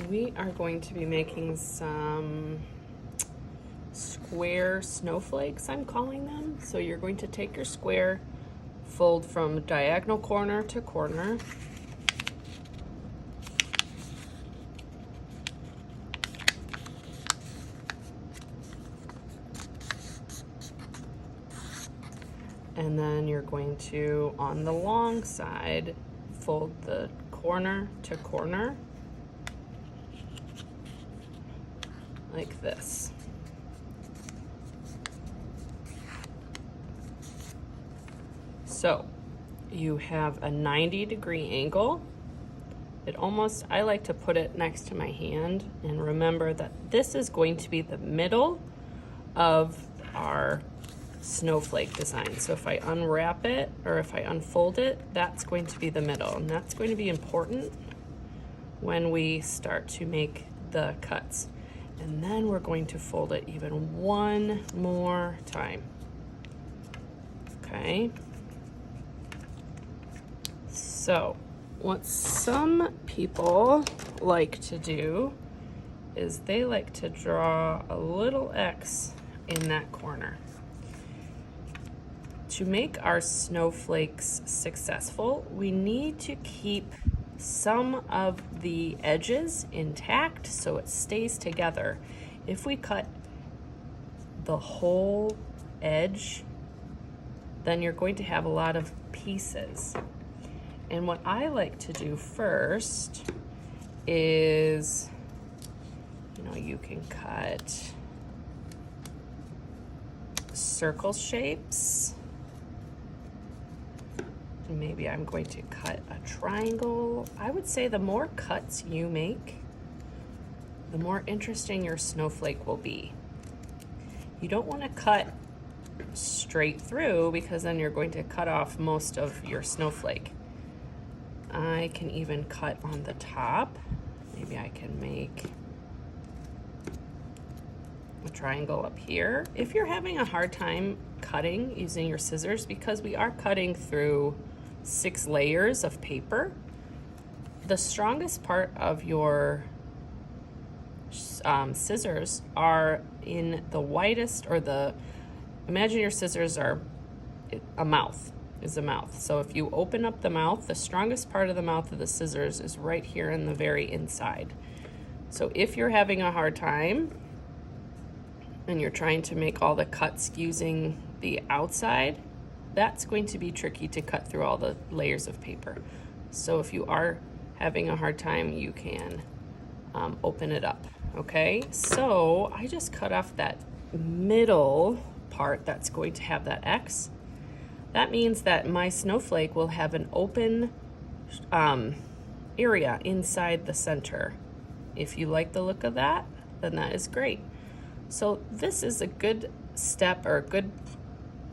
We are going to be making some square snowflakes, I'm calling them. So you're going to take your square, fold from diagonal corner to corner. And then you're going to, on the long side, fold the corner to corner like this. So you have a 90-degree angle. It almost, I like to put it next to my hand and remember that this is going to be the middle of our snowflake design. So if I unwrap it or if I unfold it, that's going to be the middle, and that's going to be important when we start to make the cuts. And then we're going to fold it even one more time. Okay. So what some people like to do is they like to draw a little X in that corner. To make our snowflakes successful, we need to keep some of the edges intact so it stays together. If we cut the whole edge, then you're going to have a lot of pieces. And what I like to do first is, you can cut circle shapes. Maybe I'm going to cut a triangle. I would say the more cuts you make, the more interesting your snowflake will be. You don't want to cut straight through because then you're going to cut off most of your snowflake. I can even cut on the top. Maybe I can make a triangle up here. If you're having a hard time cutting using your scissors, because we are cutting through 6 layers of paper, the strongest part of your scissors are in the widest, or imagine your scissors are a mouth. So if you open up the mouth, the strongest part of the mouth of the scissors is right here in the very inside. So if you're having a hard time and you're trying to make all the cuts using the outside, that's going to be tricky to cut through all the layers of paper. So if you are having a hard time, you can open it up, okay? So I just cut off that middle part that's going to have that X. That means that my snowflake will have an open area inside the center. If you like the look of that, then that is great. So this is a good step, or a good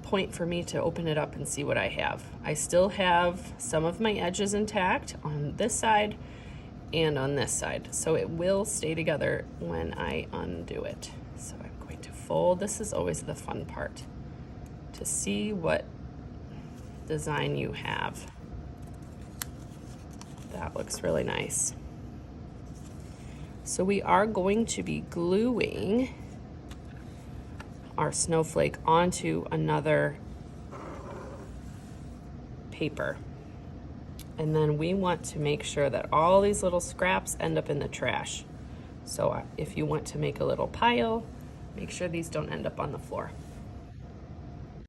point for me to open it up and see what I have. I still have some of my edges intact on this side and on this side, so it will stay together when I undo it. So I'm going to fold. This is always the fun part, to see what design you have. That looks really nice. So we are going to be gluing our snowflake onto another paper. And then we want to make sure that all these little scraps end up in the trash. So if you want to make a little pile, make sure these don't end up on the floor.